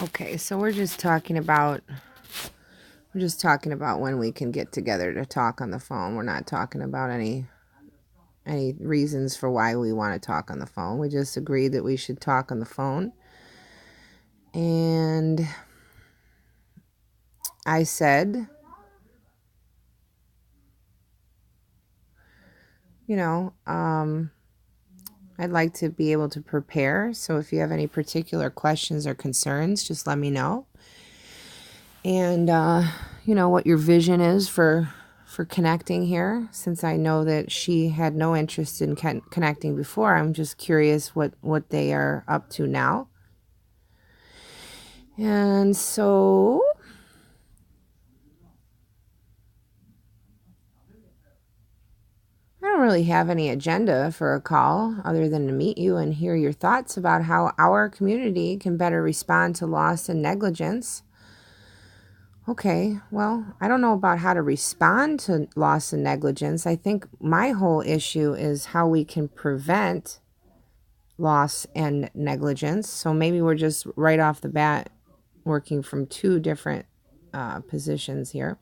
Okay, so we're just talking about when we can get together to talk on the phone. We're not talking about any reasons for why we want to talk on the phone. We just agreed that we should talk on the phone. And I said, I'd like to be able to prepare. So if you have any particular questions or concerns, just let me know. And, what your vision is for connecting here. Since I know that she had no interest in connecting before, I'm just curious what they are up to now. And so I don't really have any agenda for a call other than to meet you and hear your thoughts about how our community can better respond to loss and negligence. Okay, well, I don't know about how to respond to loss and negligence. I think my whole issue is how we can prevent loss and negligence. So maybe we're just right off the bat working from two different positions here.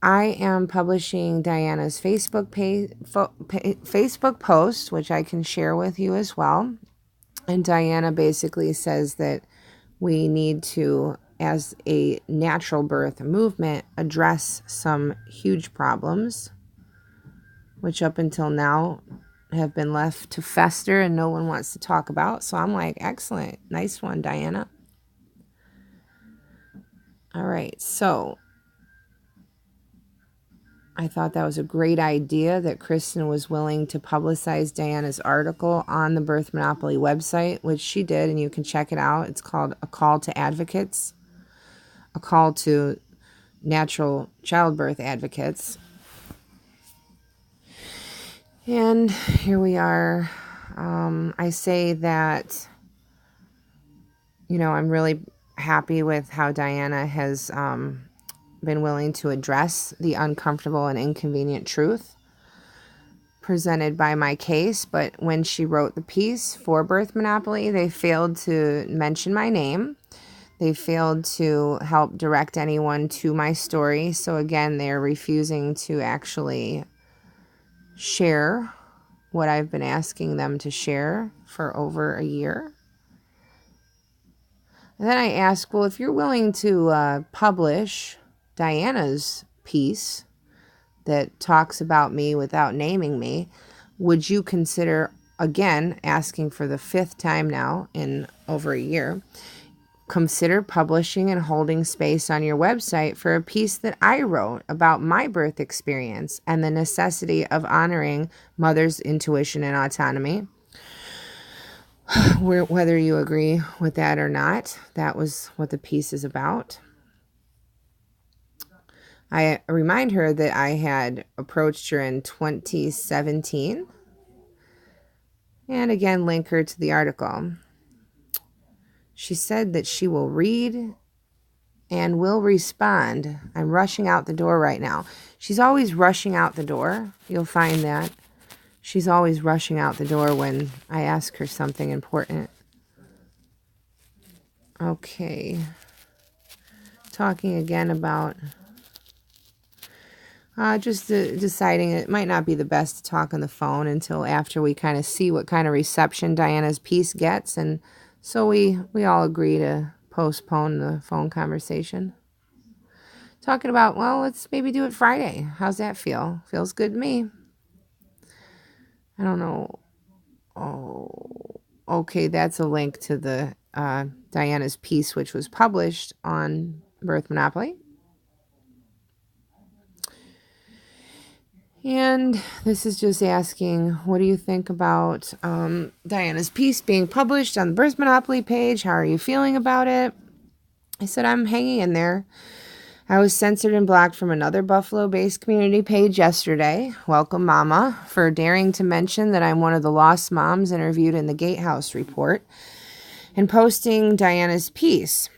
I am publishing Diana's Facebook Facebook post, which I can share with you as well. And Diana basically says that we need to, as a natural birth movement, address some huge problems, which up until now have been left to fester and no one wants to talk about. So I'm like, excellent. Nice one, Diana. All right. So I thought that was a great idea that Cristen was willing to publicize Diana's article on the Birth Monopoly website, which she did, and you can check it out. It's called A Call to Advocates. a call to natural childbirth advocates. And here we are. I say that, I'm really happy with how Diana has been willing to address the uncomfortable and inconvenient truth presented by my case. But when she wrote the piece for Birth Monopoly, they failed to mention my name. They failed to help direct anyone to my story. So again, they're refusing to actually share what I've been asking them to share for over a year. And then I asked, well, if you're willing to publish Diana's piece that talks about me without naming me, would you consider, again, asking for the 5th time now in over a year, consider publishing and holding space on your website for a piece that I wrote about my birth experience and the necessity of honoring mother's intuition and autonomy? Whether you agree with that or not, that was what the piece is about. I remind her that I had approached her in 2017. And again, link her to the article. She said that she will read and will respond. I'm rushing out the door right now. She's always rushing out the door. You'll find that. She's always rushing out the door when I ask her something important. Okay. Talking again about just deciding it might not be the best to talk on the phone until after we kind of see what kind of reception Diana's piece gets. And so we all agree to postpone the phone conversation. Talking about, well, let's maybe do it Friday. How's that feel? Feels good to me. I don't know. Oh, okay, that's a link to the Diana's piece, which was published on Birth Monopoly. And this is just asking, what do you think about Diana's piece being published on the Birth Monopoly page? How are you feeling about it? I said, I'm hanging in there. I was censored and blocked from another Buffalo-based community page yesterday. Welcome, Mama, for daring to mention that I'm one of the lost moms interviewed in the Gatehouse report and posting Diana's piece.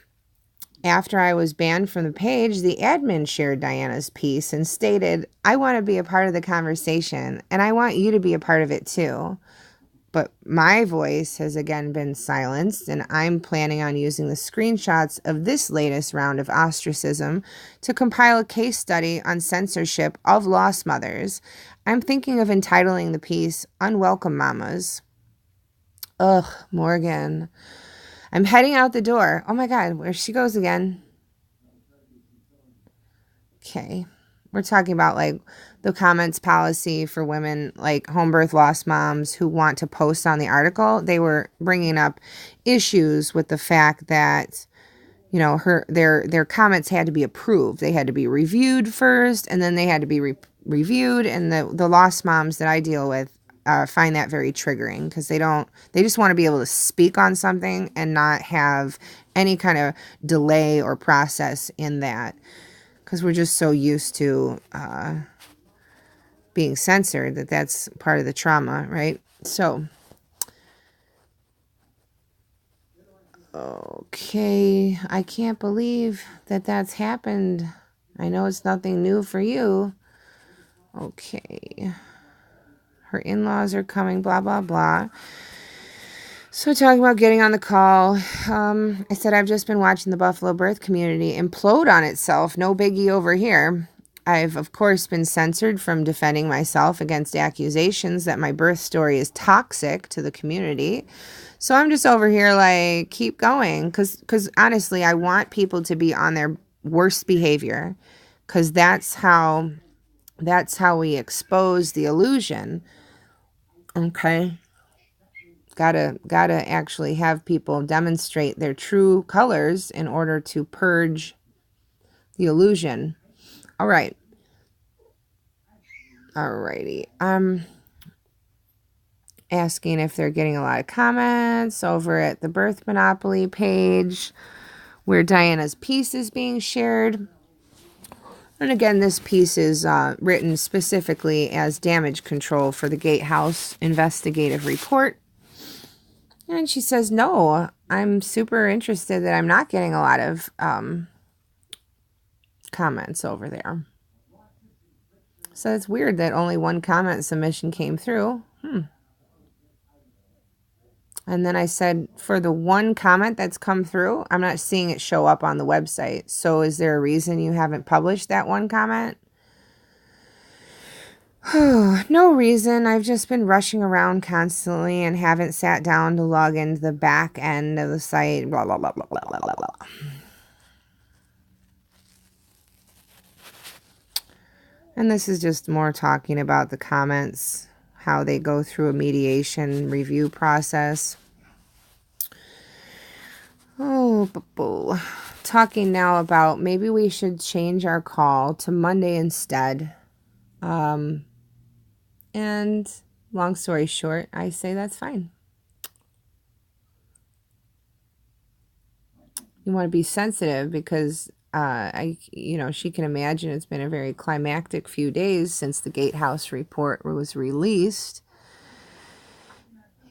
After I was banned from the page, the admin shared Diana's piece and stated, I want to be a part of the conversation, and I want you to be a part of it too. But my voice has again been silenced, and I'm planning on using the screenshots of this latest round of ostracism to compile a case study on censorship of lost mothers. I'm thinking of entitling the piece, Unwelcome Mamas. Ugh, Morgan. I'm heading out the door. Oh my God, where she goes again. Okay. We're talking about like the comments policy for women, like home birth lost moms who want to post on the article. They were bringing up issues with the fact that, their comments had to be approved. They had to be reviewed first, and then they had to be reviewed. And the lost moms that I deal with find that very triggering because they just want to be able to speak on something and not have any kind of delay or process in that. Because we're just so used to being censored that's part of the trauma, right? So, okay, I can't believe that's happened. I know it's nothing new for you. Okay. Her in-laws are coming, blah, blah, blah. So talking about getting on the call, I said I've just been watching the Buffalo birth community implode on itself. No biggie over here. I've, of course, been censored from defending myself against accusations that my birth story is toxic to the community. So I'm just over here like, keep going. Because honestly, I want people to be on their worst behavior. Because that's how we expose the illusion. Okay. Gotta actually have people demonstrate their true colors in order to purge the illusion. All right. Alrighty. I'm asking if they're getting a lot of comments over at the Birth Monopoly page. where Diana's piece is being shared. And again, this piece is written specifically as damage control for the Gatehouse investigative report. And she says, no, I'm super interested that I'm not getting a lot of comments over there. So it's weird that only one comment submission came through. And then I said, for the one comment that's come through, I'm not seeing it show up on the website. So is there a reason you haven't published that one comment? No reason. I've just been rushing around constantly and haven't sat down to log into the back end of the site. Blah, blah, blah, blah, blah, blah, blah. And this is just more talking about the comments, how they go through a mediation review process. Oh, talking now about maybe we should change our call to Monday instead. And long story short, I say that's fine. You want to be sensitive because she can imagine it's been a very climactic few days since the Gatehouse report was released.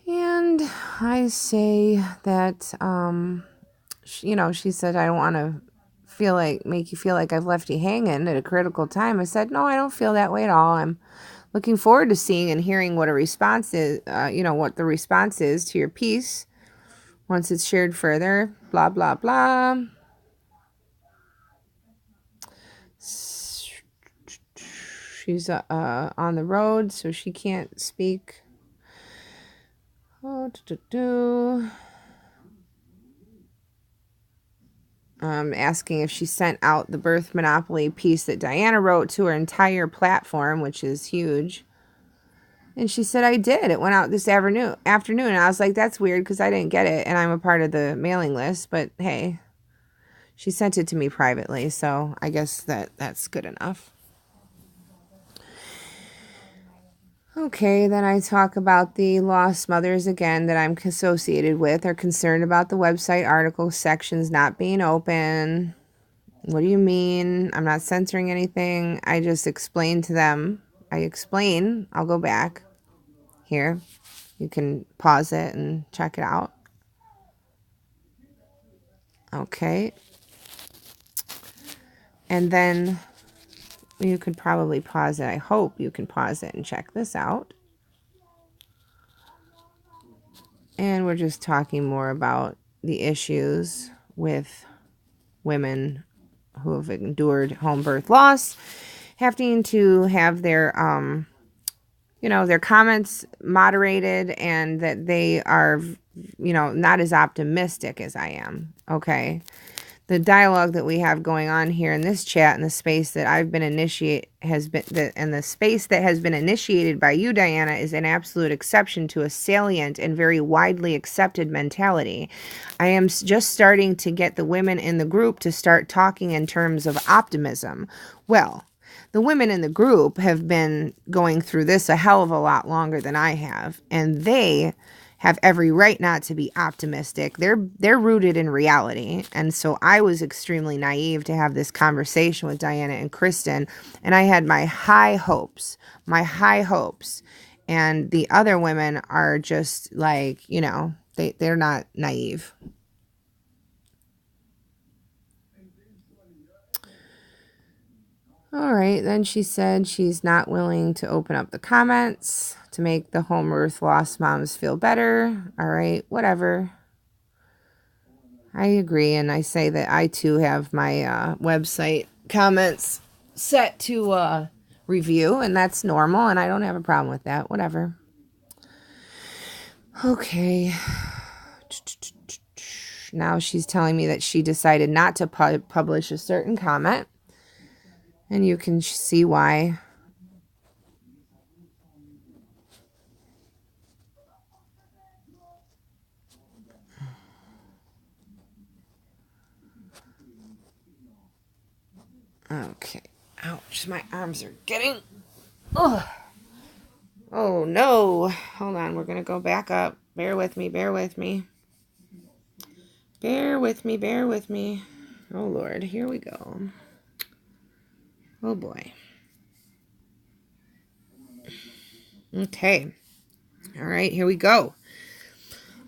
And I say that, she said, I don't want to make you feel like I've left you hanging at a critical time. I said, no, I don't feel that way at all. I'm looking forward to seeing and hearing what a response is, what the response is to your piece once it's shared further, blah, blah, blah. She's on the road, so she can't speak. Asking if she sent out the birth monopoly piece that Diana wrote to her entire platform, which is huge. And she said, I did. It went out this afternoon. And I was like, that's weird because I didn't get it. And I'm a part of the mailing list. But hey, she sent it to me privately. So I guess that's good enough. Okay, then I talk about the lost mothers again that I'm associated with are concerned about the website article sections not being open. What do you mean? I'm not censoring anything. I just explained to them. I'll go back. Here. You can pause it and check it out. Okay. And then you could probably pause it. I hope you can pause it and check this out. And we're just talking more about the issues with women who have endured home birth loss, having to have their, their comments moderated, and that they are, not as optimistic as I am. Okay. The dialogue that we have going on here in this chat and the space that I've been the space that has been initiated by you, Diana, is an absolute exception to a salient and very widely accepted mentality. I am just starting to get the women in the group to start talking in terms of optimism. Well, the women in the group have been going through this a hell of a lot longer than I have, and they have every right not to be optimistic. They're rooted in reality. And so I was extremely naive to have this conversation with Diana and Cristen, and I had my high hopes. And the other women are just like, they're not naive. All right, then she said she's not willing to open up the comments to make the home birth lost moms feel better. All right, whatever. I agree, and I say that I too have my website comments set to review, and that's normal, and I don't have a problem with that. Whatever. Okay. Now she's telling me that she decided not to publish a certain comment. And you can see why. Okay. Ouch. My arms are getting... Ugh. Oh, no. Hold on. We're going to go back up. Bear with me. Bear with me, bear with me. Oh, Lord, here we go. Oh, boy. Okay. All right, here we go.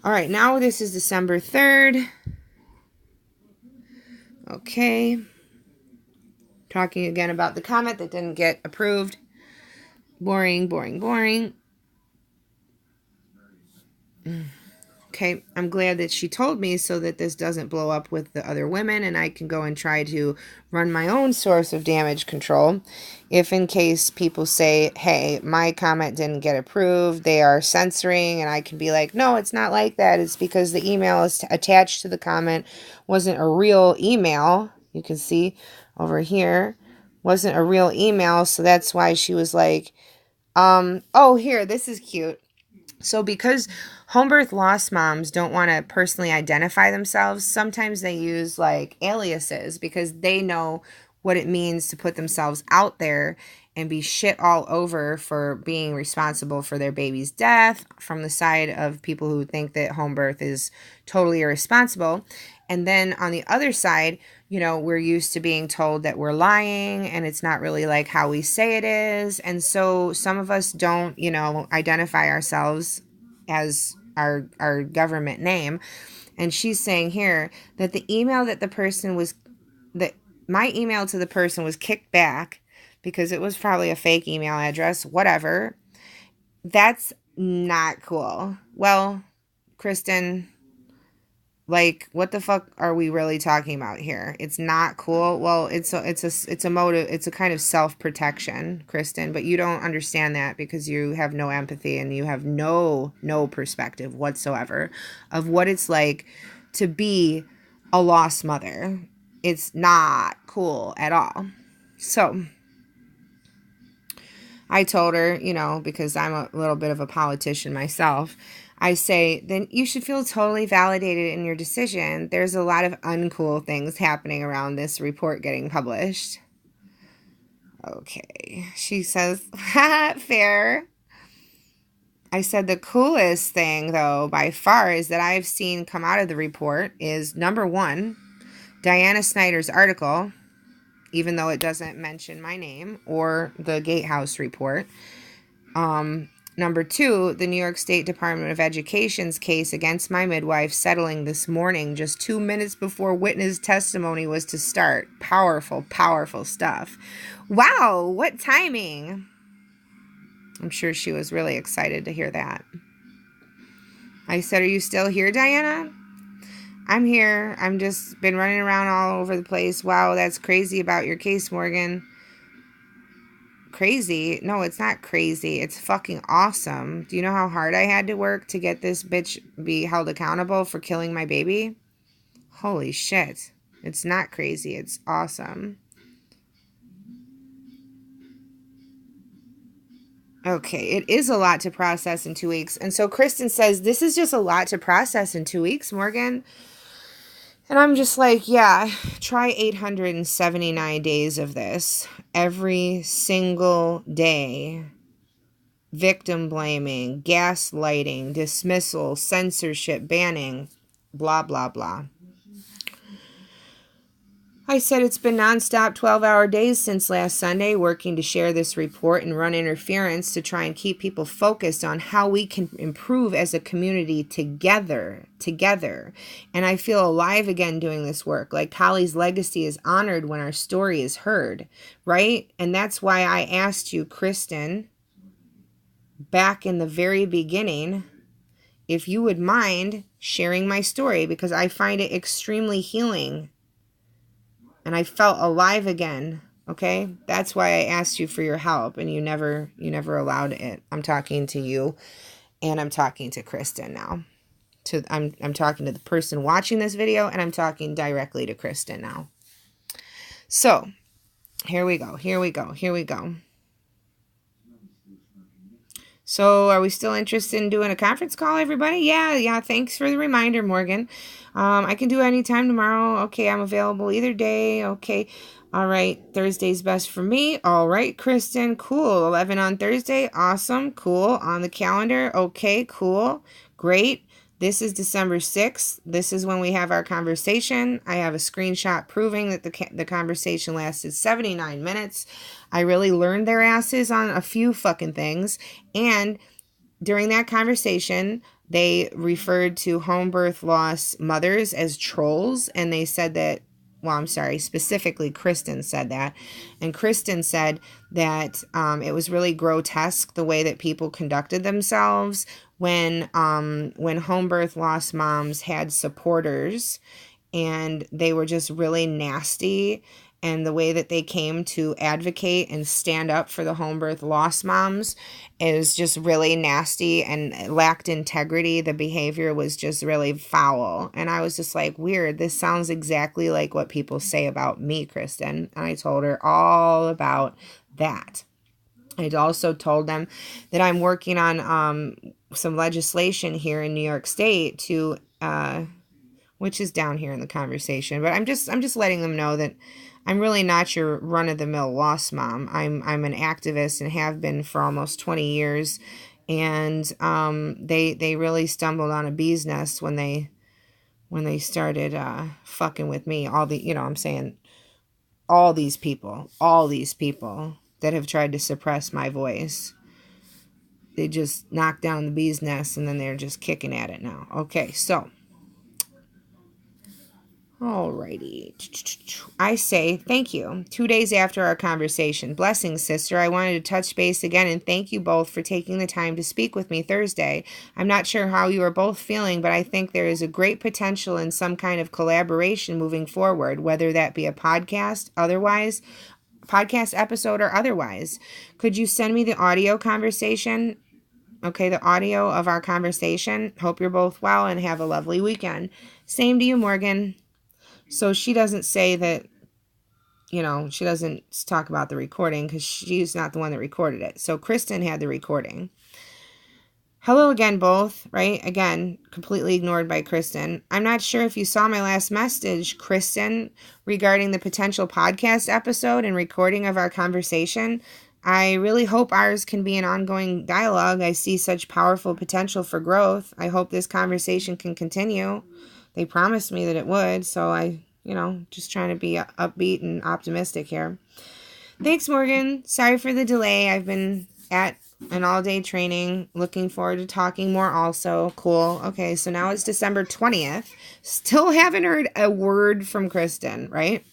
All right, now this is December 3rd. Okay. Talking again about the comment that didn't get approved. Boring, boring, boring. Okay, I'm glad that she told me so that this doesn't blow up with the other women and I can go and try to run my own source of damage control. If in case people say, hey, my comment didn't get approved, they are censoring, and I can be like, no, it's not like that. It's because the email is attached to the comment wasn't a real email. You can see over here, wasn't a real email. So that's why she was like, oh, here, this is cute. So because home birth loss moms don't want to personally identify themselves, sometimes they use like aliases because they know what it means to put themselves out there and be shit all over for being responsible for their baby's death from the side of people who think that home birth is totally irresponsible. And then on the other side, you know, we're used to being told that we're lying and it's not really like how we say it is. And so some of us don't, you know, identify ourselves as our government name. And she's saying here that the email that the person was, that my email to the person was kicked back because it was probably a fake email address, whatever. That's not cool. Well, Cristen, like, what the fuck are we really talking about here? It's not cool. Well, it's a motive. It's a kind of self-protection, Cristen, but you don't understand that because you have no empathy and you have no perspective whatsoever of what it's like to be a lost mother. It's not cool at all. So I told her, you know, because I'm a little bit of a politician myself, I say, then you should feel totally validated in your decision. There's a lot of uncool things happening around this report getting published. Okay. She says, fair. I said the coolest thing, though, by far, is that I've seen come out of the report is, number one, Diana Snyder's article, even though it doesn't mention my name, or the Gatehouse report. Number two, the New York State Department of Education's case against my midwife settling this morning, just 2 minutes before witness testimony was to start. Powerful, powerful stuff. Wow, what timing. I'm sure she was really excited to hear that. I said, are you still here, Diana? I'm here. I'm just been running around all over the place. Wow, that's crazy about your case, Morgan. Crazy? No, it's not crazy. It's fucking awesome. Do you know how hard I had to work to get this bitch be held accountable for killing my baby? Holy shit. It's not crazy. It's awesome. Okay, it is a lot to process in 2 weeks. And so Cristen says, this is just a lot to process in 2 weeks, Morgan. And I'm just like, yeah, try 879 days of this every single day. Victim blaming, gaslighting, dismissal, censorship, banning, blah, blah, blah. I said it's been nonstop 12-hour days since last Sunday, working to share this report and run interference to try and keep people focused on how we can improve as a community together. And I feel alive again doing this work. Like Kali's legacy is honored when our story is heard, right? And that's why I asked you, Cristen, back in the very beginning, if you would mind sharing my story, because I find it extremely healing. And I felt alive again. Okay? That's why I asked you for your help and you never allowed it. I'm talking to you and I'm talking to Cristen now. I'm talking to the person watching this video and I'm talking directly to Cristen now. So, here we go. So are we still interested in doing a conference call, everybody? Yeah. Thanks for the reminder, Morgan. I can do any time tomorrow. Okay, I'm available either day. Okay. All right. Thursday's best for me. All right, Cristen. Cool. 11 on Thursday. Awesome. Cool. On the calendar. Okay, cool. Great. This is December 6th. This is when we have our conversation. I have a screenshot proving that the conversation lasted 79 minutes. I really learned their asses on a few fucking things. And during that conversation, they referred to home birth loss mothers as trolls. And they said that, well, I'm sorry, specifically Cristen said that. And Cristen said that it was really grotesque the way that people conducted themselves when home birth loss moms had supporters, and they were just really nasty, and the way that they came to advocate and stand up for the home birth loss moms is just really nasty and lacked integrity. The behavior was just really foul. And I was just like, weird. This sounds exactly like what people say about me, Cristen. And I told her all about that. I also told them that I'm working on some legislation here in New York State to which is down here in the conversation. But I'm just letting them know that I'm really not your run-of-the-mill loss mom. I'm an activist and have been for almost 20 years. And they really stumbled on a bee's nest when they started fucking with me. All the, I'm saying all these people that have tried to suppress my voice. They just knocked down the bee's nest and then they're just kicking at it now. Okay, so alrighty. I say thank you. 2 days after our conversation. Blessings, sister. I wanted to touch base again and thank you both for taking the time to speak with me Thursday. I'm not sure how you are both feeling, but I think there is a great potential in some kind of collaboration moving forward, whether that be a podcast episode or otherwise. Could you send me the audio conversation? Okay, the audio of our conversation. Hope you're both well and have a lovely weekend. Same to you, Morgan. So she doesn't say that, she doesn't talk about the recording because she's not the one that recorded it. So Cristen had the recording. Hello again, both, right? Again, completely ignored by Cristen. I'm not sure if you saw my last message, Cristen, regarding the potential podcast episode and recording of our conversation. I really hope ours can be an ongoing dialogue. I see such powerful potential for growth. I hope this conversation can continue. They promised me that it would, so I, just trying to be upbeat and optimistic here. Thanks, Morgan. Sorry for the delay. I've been at an all-day training. Looking forward to talking more also. Cool. Okay, so now it's December 20th. Still haven't heard a word from Cristen, right?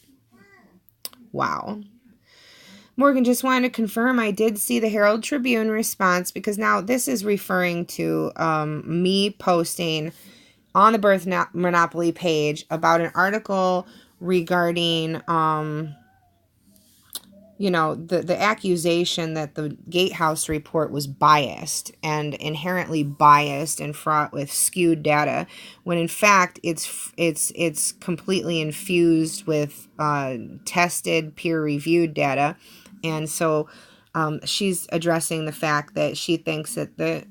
Wow. Morgan, just wanted to confirm I did see the Herald Tribune response, because now this is referring to me posting on the Birth Monopoly page about an article regarding, the accusation that the Gatehouse report was biased and inherently biased and fraught with skewed data, when in fact it's completely infused with tested, peer-reviewed data. And so she's addressing the fact that she thinks that the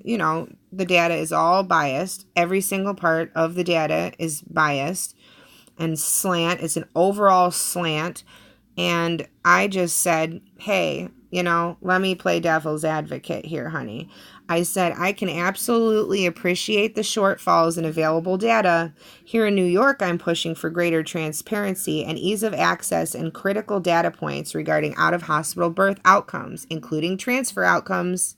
data is all biased. Every single part of the data is biased and slant. It's an overall slant. And I just said, hey, let me play devil's advocate here, honey. I said, I can absolutely appreciate the shortfalls in available data. Here in New York, I'm pushing for greater transparency and ease of access and critical data points regarding out-of-hospital birth outcomes, including transfer outcomes.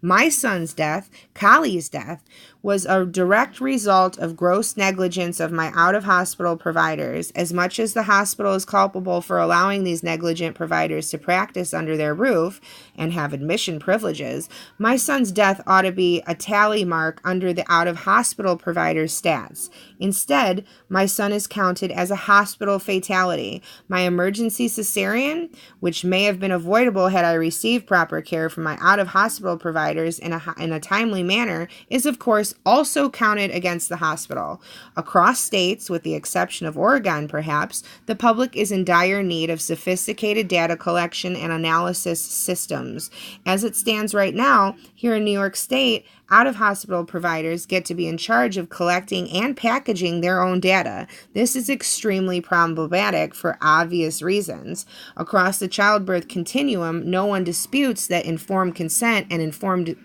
My son's death, Kali's death, was a direct result of gross negligence of my out-of-hospital providers. As much as the hospital is culpable for allowing these negligent providers to practice under their roof and have admission privileges, my son's death ought to be a tally mark under the out-of-hospital provider's stats. Instead, my son is counted as a hospital fatality. My emergency cesarean, which may have been avoidable had I received proper care from my out-of-hospital providers in a timely manner, is of course also counted against the hospital. Across states, with the exception of Oregon perhaps, the public is in dire need of sophisticated data collection and analysis systems. As it stands right now, here in New York State, out-of-hospital providers get to be in charge of collecting and packaging their own data. This is extremely problematic for obvious reasons. Across the childbirth continuum, no one disputes that informed consent and informed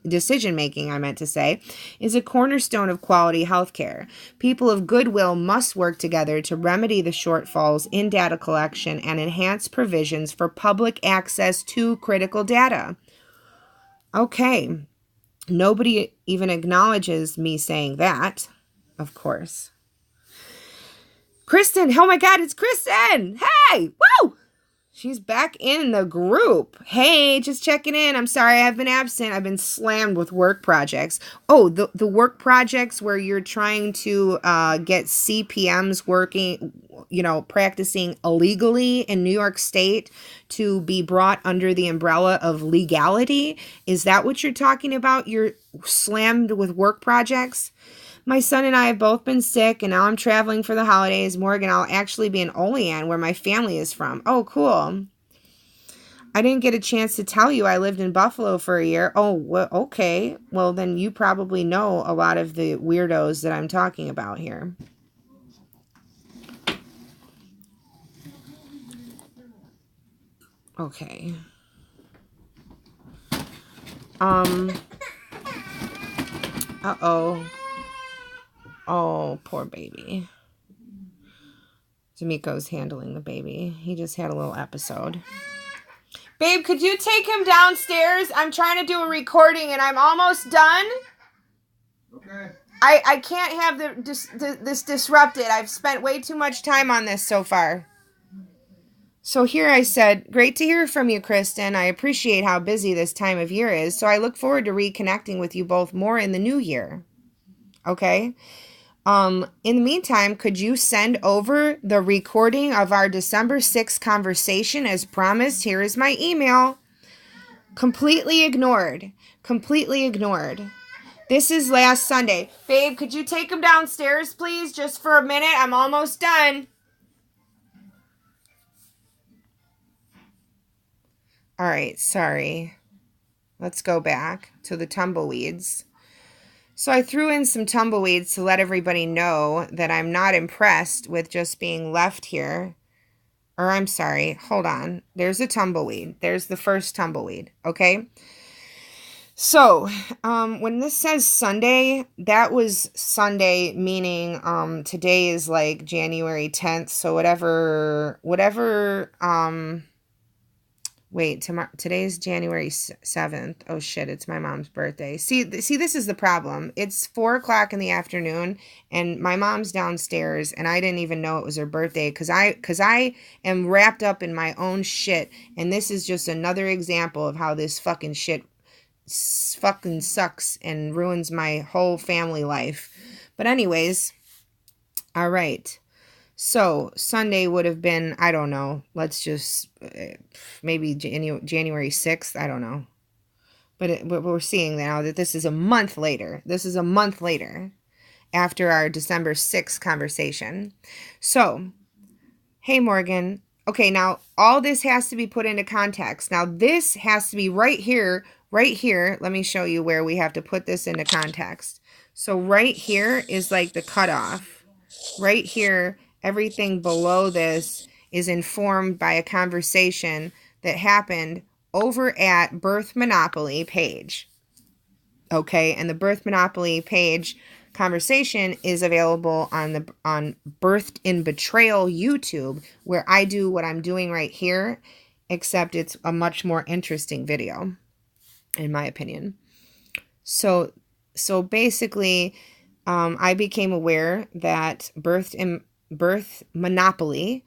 decision making, I meant to say, is a cornerstone of quality healthcare. People of goodwill must work together to remedy the shortfalls in data collection and enhance provisions for public access to critical data. Okay, nobody even acknowledges me saying that, of course. Cristen, oh my God, it's Cristen! Hey, woo! She's back in the group. Hey, just checking in. I'm sorry I've been absent. I've been slammed with work projects. Oh, the work projects where you're trying to get CPMs working, practicing illegally in New York State to be brought under the umbrella of legality. Is that what you're talking about? You're slammed with work projects? My son and I have both been sick, and now I'm traveling for the holidays. Morgan, I'll actually be in Olean, where my family is from. Oh, cool. I didn't get a chance to tell you I lived in Buffalo for a year. Oh, well, okay. Well, then you probably know a lot of the weirdos that I'm talking about here. Okay. Uh-oh. Oh, poor baby. D'Amico's handling the baby. He just had a little episode. Babe, could you take him downstairs? I'm trying to do a recording and I'm almost done. Okay. I can't have this disrupted. I've spent way too much time on this so far. So here I said, great to hear from you, Cristen. I appreciate how busy this time of year is, so I look forward to reconnecting with you both more in the new year. Okay? In the meantime, could you send over the recording of our December 6th conversation as promised? Here is my email. Completely ignored. Completely ignored. This is last Sunday. Babe, could you take him downstairs, please? Just for a minute. I'm almost done. All right, sorry. Let's go back to the tumbleweeds. So I threw in some tumbleweeds to let everybody know that I'm not impressed with just being left here. Or I'm sorry, hold on. There's a tumbleweed. There's the first tumbleweed, okay? So, when this says Sunday, that was Sunday, meaning today is like January 10th. So whatever, wait, today's January 7th. Oh shit, it's my mom's birthday. See, this is the problem. It's 4:00 in the afternoon and my mom's downstairs and I didn't even know it was her birthday because I am wrapped up in my own shit. And this is just another example of how this fucking shit fucking sucks and ruins my whole family life. But anyways, all right. So Sunday would have been, I don't know, let's just maybe January 6th. I don't know. But we're seeing now that this is a month later. This is a month later after our December 6th conversation. So, hey, Morgan. Okay, now all this has to be put into context. Now this has to be right here. Let me show you where we have to put this into context. So right here is like the cutoff. Right here, everything below this is informed by a conversation that happened over at Birth Monopoly page. Okay, and the Birth Monopoly page conversation is available on Birthed in Betrayal YouTube, where I do what I'm doing right here, except it's a much more interesting video, in my opinion. So basically, I became aware that Birth Monopoly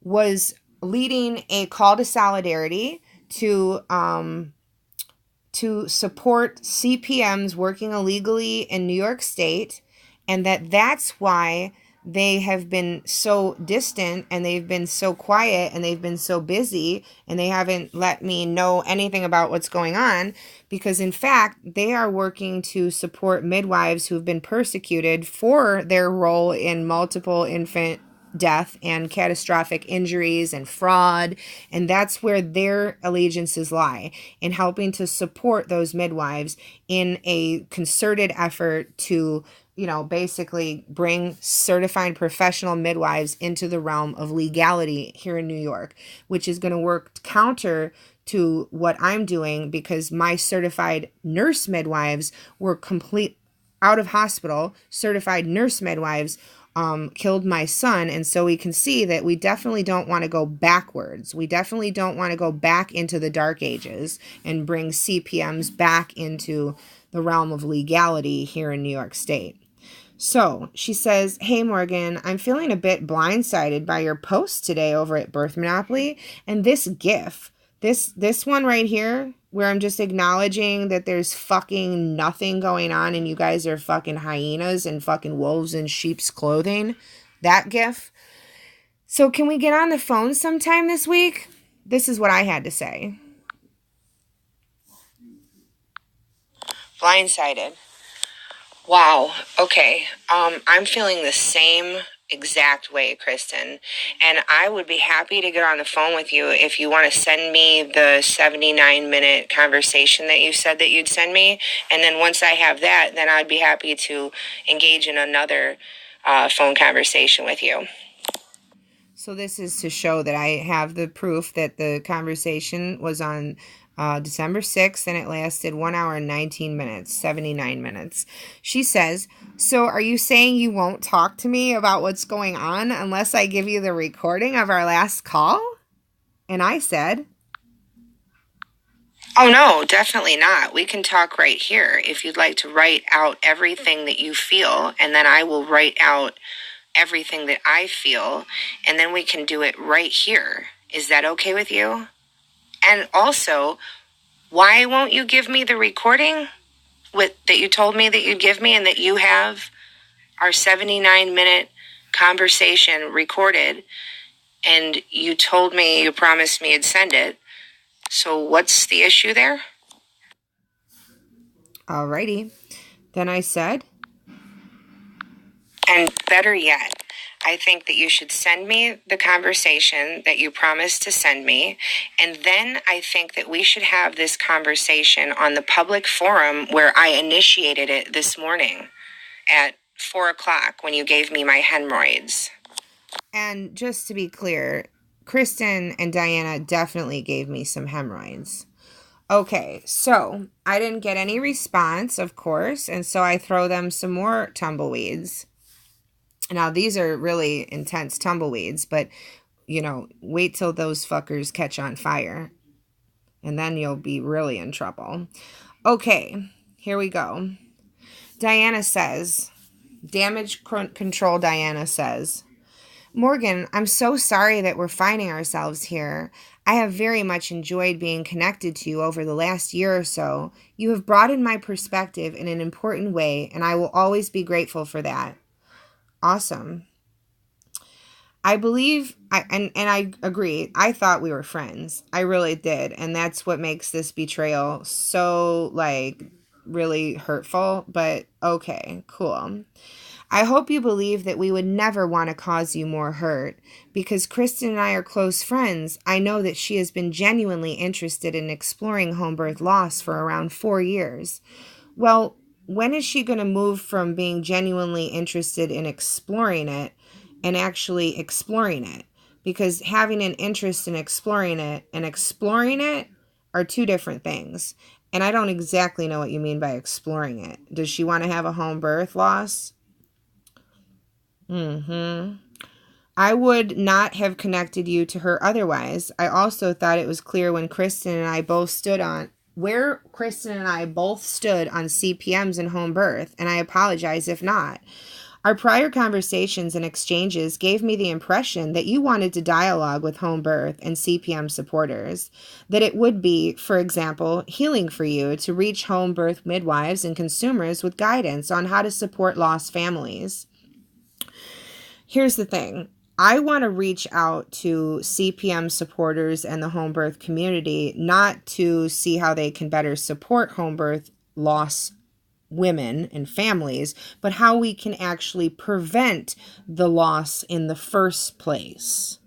was leading a call to solidarity to support CPMs working illegally in New York State, and that's why they have been so distant and they've been so quiet and they've been so busy and they haven't let me know anything about what's going on, because in fact they are working to support midwives who have been persecuted for their role in multiple infant death and catastrophic injuries and fraud, and that's where their allegiances lie, in helping to support those midwives in a concerted effort to basically bring certified professional midwives into the realm of legality here in New York, which is going to work counter to what I'm doing, because my certified nurse midwives were complete out of hospital. Certified nurse midwives killed my son. And so we can see that we definitely don't want to go backwards. We definitely don't want to go back into the dark ages and bring CPMs back into the realm of legality here in New York State. So she says, "Hey Morgan, I'm feeling a bit blindsided by your post today over at Birth Monopoly, and this GIF, this one right here, where I'm just acknowledging that there's fucking nothing going on and you guys are fucking hyenas and fucking wolves in sheep's clothing, that GIF. So can we get on the phone sometime this week?" This is what I had to say. Blindsided. Wow. Okay. I'm feeling the same exact way, Cristen. And I would be happy to get on the phone with you if you want to send me the 79-minute conversation that you said that you'd send me. And then once I have that, then I'd be happy to engage in another phone conversation with you. So this is to show that I have the proof that the conversation was on December 6th, and it lasted 1 hour and 19 minutes, 79 minutes. She says, "So are you saying you won't talk to me about what's going on unless I give you the recording of our last call?" And I said, "Oh, no, definitely not. We can talk right here if you'd like to write out everything that you feel, and then I will write out everything that I feel, and then we can do it right here. Is that okay with you? And also, why won't you give me the recording that you told me that you'd give me, and that you have our 79-minute conversation recorded, and you told me, you promised me you'd send it. So what's the issue there?" Alrighty. Then I said, "And better yet, I think that you should send me the conversation that you promised to send me. And then I think that we should have this conversation on the public forum where I initiated it this morning at 4 o'clock when you gave me my hemorrhoids." And just to be clear, Cristen and Diana definitely gave me some hemorrhoids. Okay, so I didn't get any response, of course, and so I throw them some more tumbleweeds. Now, these are really intense tumbleweeds, but, wait till those fuckers catch on fire, and then you'll be really in trouble. Okay, here we go. Diana says, Damage Control Diana says, "Morgan, I'm so sorry that we're finding ourselves here. I have very much enjoyed being connected to you over the last year or so. You have broadened my perspective in an important way, and I will always be grateful for that." Awesome. I believe, and I agree, I thought we were friends. I really did. And that's what makes this betrayal so, really hurtful. But okay, cool. "I hope you believe that we would never want to cause you more hurt. Because Cristen and I are close friends, I know that she has been genuinely interested in exploring home birth loss for around 4 years. Well, when is she going to move from being genuinely interested in exploring it and actually exploring it? Because having an interest in exploring it and exploring it are two different things. And I don't exactly know what you mean by exploring it. Does she want to have a home birth loss?" "I would not have connected you to her otherwise. I also thought it was clear when Cristen and I both stood on CPMs and home birth, and I apologize if not. Our prior conversations and exchanges gave me the impression that you wanted to dialogue with home birth and CPM supporters, that it would be, for example, healing for you to reach home birth midwives and consumers with guidance on how to support lost families. Here's the thing. I want to reach out to CPM supporters and the home birth community, not to see how they can better support home birth loss women and families, but how we can actually prevent the loss in the first place.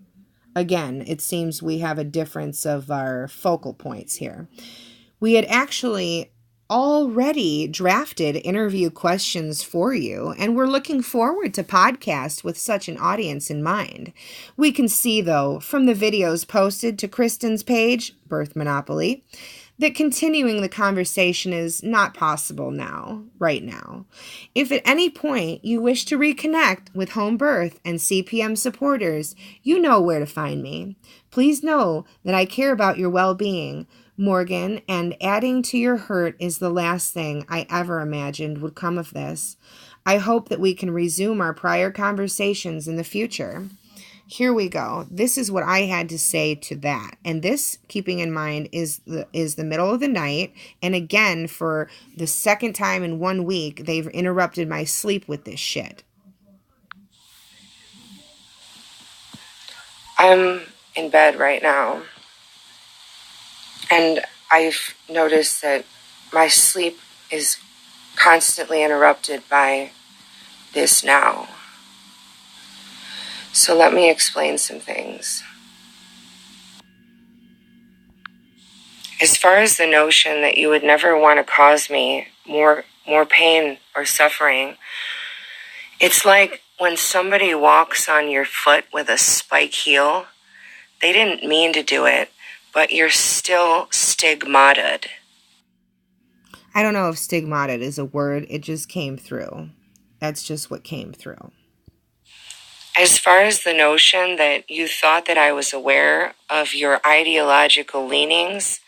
Again, it seems we have a difference of our focal points here. We had actually already drafted interview questions for you, and we're looking forward to podcast with such an audience in mind. We can see, though, from the videos posted to Kristen's page, Birth Monopoly, that continuing the conversation is not possible now, right now. If at any point you wish to reconnect with home birth and CPM supporters, you know where to find me. Please know that I care about your well-being, Morgan, and adding to your hurt is the last thing I ever imagined would come of this. I hope that we can resume our prior conversations in the future. Here we go. This is what I had to say to that. And this, keeping in mind, is the middle of the night. And again, for the second time in 1 week, they've interrupted my sleep with this shit. I'm in bed right now. And I've noticed that my sleep is constantly interrupted by this now. So let me explain some things. As far as the notion that you would never want to cause me more pain or suffering, it's like when somebody walks on your foot with a spike heel, they didn't mean to do it, but you're still stigmatted. I don't know if stigmatted is a word, it just came through. That's just what came through. As far as the notion that you thought that I was aware of your ideological leanings,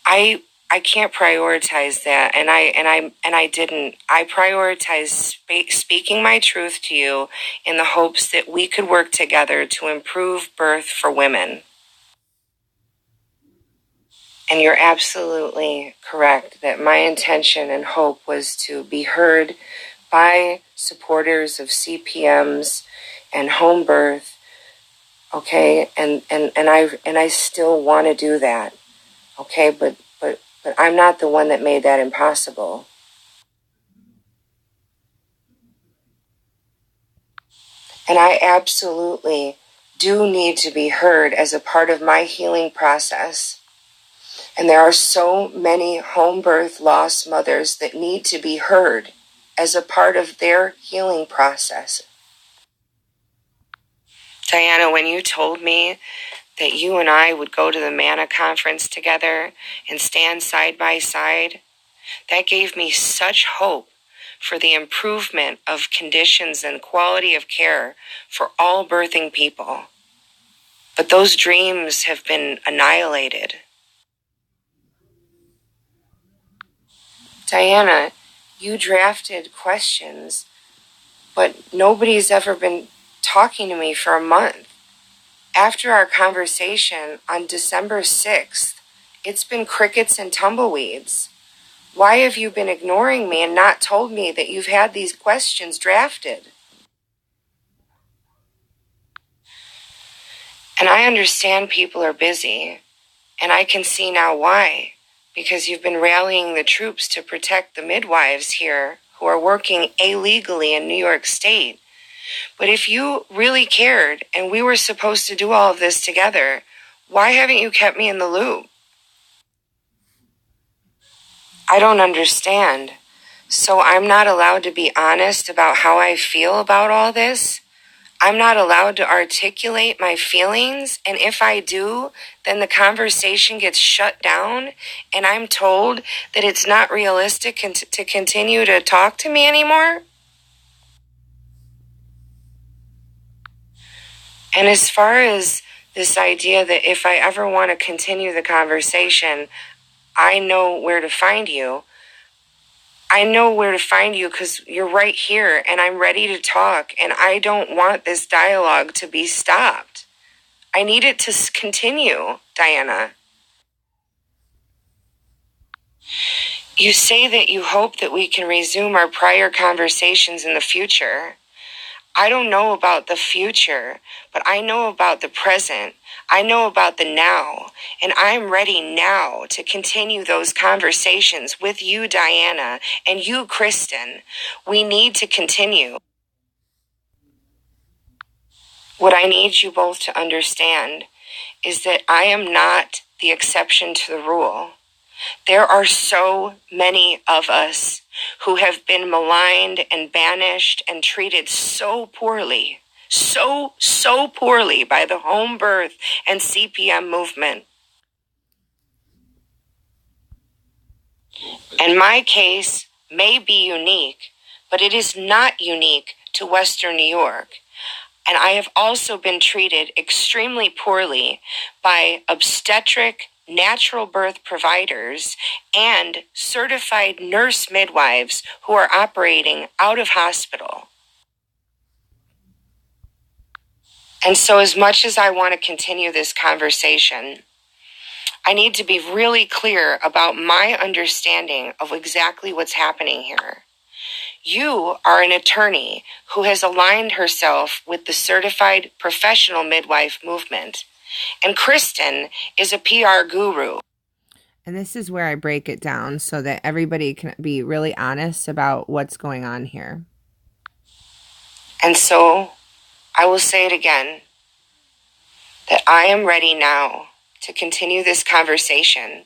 I can't prioritize that, and I didn't. I prioritized speaking my truth to you in the hopes that we could work together to improve birth for women. And you're absolutely correct that my intention and hope was to be heard by supporters of CPMs and home birth, okay? And I still want to do that, okay? But I'm not the one that made that impossible. And I absolutely do need to be heard as a part of my healing process. And there are so many home birth lost mothers that need to be heard as a part of their healing process. Diana, when you told me that you and I would go to the MANA conference together and stand side by side, that gave me such hope for the improvement of conditions and quality of care for all birthing people. But those dreams have been annihilated. Diana, you drafted questions, but nobody's ever been talking to me for a month. After our conversation on December 6th, it's been crickets and tumbleweeds. Why have you been ignoring me and not told me that you've had these questions drafted? And I understand people are busy, and I can see now why. Because you've been rallying the troops to protect the midwives here who are working illegally in New York State. But if you really cared and we were supposed to do all of this together, why haven't you kept me in the loop? I don't understand. So I'm not allowed to be honest about how I feel about all this? I'm not allowed to articulate my feelings, and if I do, then the conversation gets shut down, and I'm told that it's not realistic to continue to talk to me anymore? And as far as this idea that if I ever want to continue the conversation, I know where to find you. I know where to find you because you're right here and I'm ready to talk, and I don't want this dialogue to be stopped. I need it to continue, Diana. You say that you hope that we can resume our prior conversations in the future. I don't know about the future, but I know about the present. I know about the now, and I'm ready now to continue those conversations with you, Diana, and you, Cristen. We need to continue. What I need you both to understand is that I am not the exception to the rule. There are so many of us who have been maligned and banished and treated so poorly, so poorly by the home birth and CPM movement. And my case may be unique, but it is not unique to Western New York. And I have also been treated extremely poorly by obstetric natural birth providers and certified nurse midwives who are operating out of hospital. And so, as much as I want to continue this conversation, I need to be really clear about my understanding of exactly what's happening here. You are an attorney who has aligned herself with the certified professional midwife movement. And Cristen is a PR guru. And this is where I break it down so that everybody can be really honest about what's going on here. And so I will say it again, that I am ready now to continue this conversation.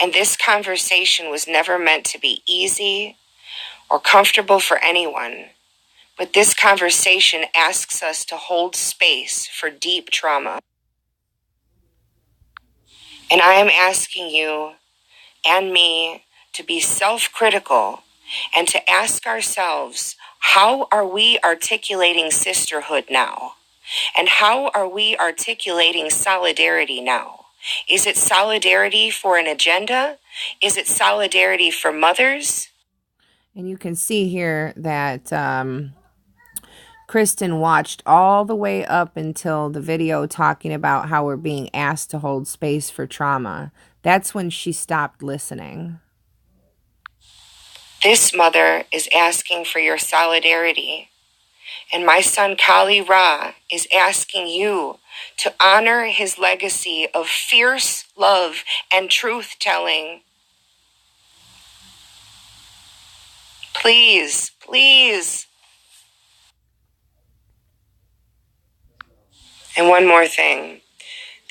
And this conversation was never meant to be easy or comfortable for anyone. But this conversation asks us to hold space for deep trauma. And I am asking you and me to be self-critical and to ask ourselves, how are we articulating sisterhood now? And how are we articulating solidarity now? Is it solidarity for an agenda? Is it solidarity for mothers? And you can see here that Cristen watched all the way up until the video talking about how we're being asked to hold space for trauma. That's when she stopped listening. This mother is asking for your solidarity. And my son Kali Ra is asking you to honor his legacy of fierce love and truth-telling. Please, please. And one more thing.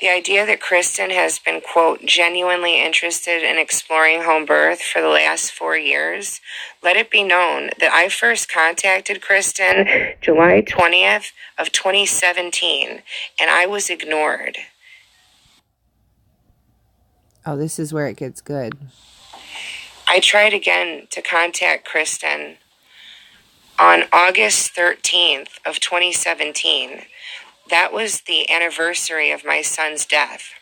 The idea that Cristen has been, quote, genuinely interested in exploring home birth for the last 4 years, let it be known that I first contacted Cristen July 20th of 2017, and I was ignored. Oh, this is where it gets good. I tried again to contact Cristen on August 13th of 2017. That was the anniversary of my son's death.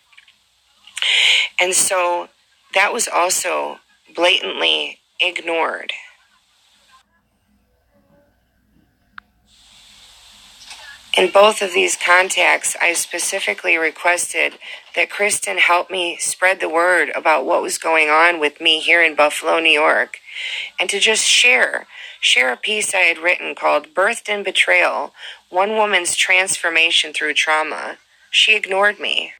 And so that was also blatantly ignored. In both of these contacts, I specifically requested that Cristen help me spread the word about what was going on with me here in Buffalo, New York, and to just share a piece I had written called Birthed in Betrayal, One Woman's Transformation Through Trauma. She ignored me.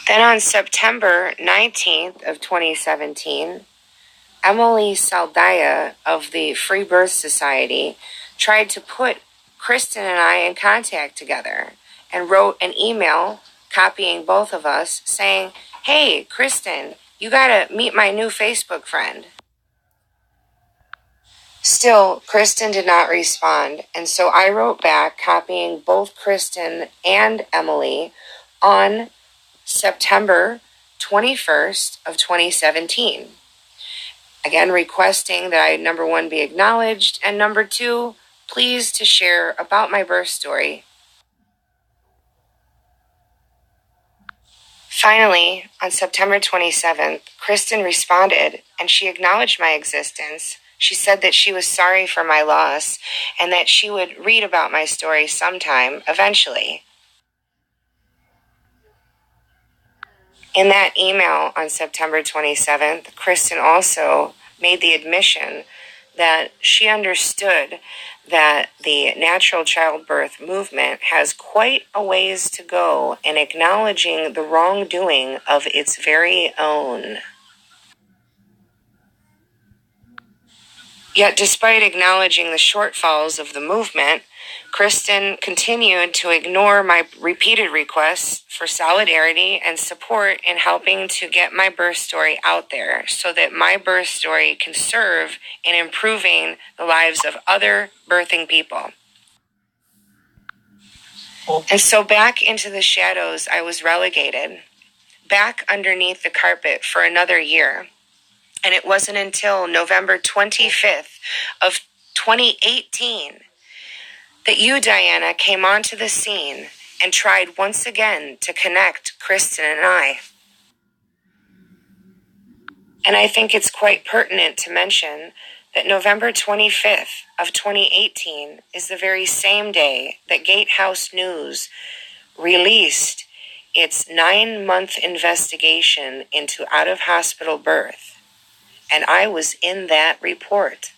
Then on September 19th of 2017, Emily Saldaya of the Free Birth Society tried to put Cristen and I in contact together and wrote an email copying both of us saying, "Hey, Cristen, you gotta meet my new Facebook friend." Still, Cristen did not respond, and so I wrote back copying both Cristen and Emily on September 21st of 2017. Again, requesting that I, number one, be acknowledged, and number two, please to share about my birth story. Finally, on September 27th, Cristen responded, and she acknowledged my existence. She said that she was sorry for my loss, and that she would read about my story sometime, eventually. In that email on September 27th, Cristen also made the admission that she understood that the natural childbirth movement has quite a ways to go in acknowledging the wrongdoing of its very own. Yet despite acknowledging the shortfalls of the movement, Cristen continued to ignore my repeated requests for solidarity and support in helping to get my birth story out there so that my birth story can serve in improving the lives of other birthing people. And so back into the shadows I was relegated, back underneath the carpet for another year. And it wasn't until November 25th of 2018 that you, Diana, came onto the scene and tried once again to connect Cristen and I. And I think it's quite pertinent to mention that November 25th of 2018 is the very same day that Gatehouse News released its 9-month investigation into out-of-hospital birth. And I was in that report.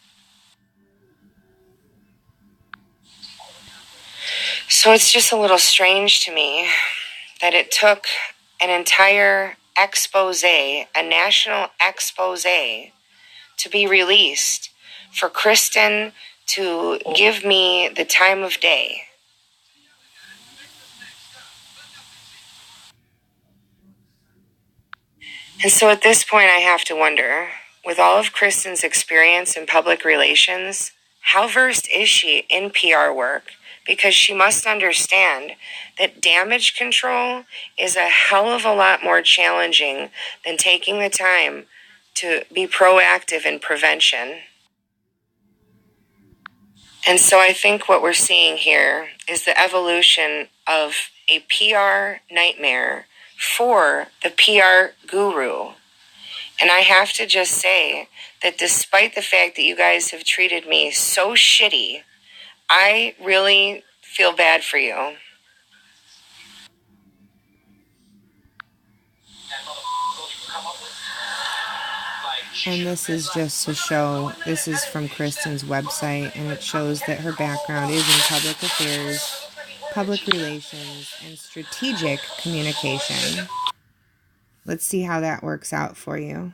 So it's just a little strange to me that it took an entire expose, a national expose, to be released for Cristen to give me the time of day. And so at this point I have to wonder, with all of Kristen's experience in public relations, how versed is she in PR work? Because she must understand that damage control is a hell of a lot more challenging than taking the time to be proactive in prevention. And so I think what we're seeing here is the evolution of a PR nightmare for the PR guru. And I have to just say that despite the fact that you guys have treated me so shitty, I really feel bad for you. And this is just to show, this is from Kristen's website, and it shows that her background is in public affairs, public relations, and strategic communication. Let's see how that works out for you.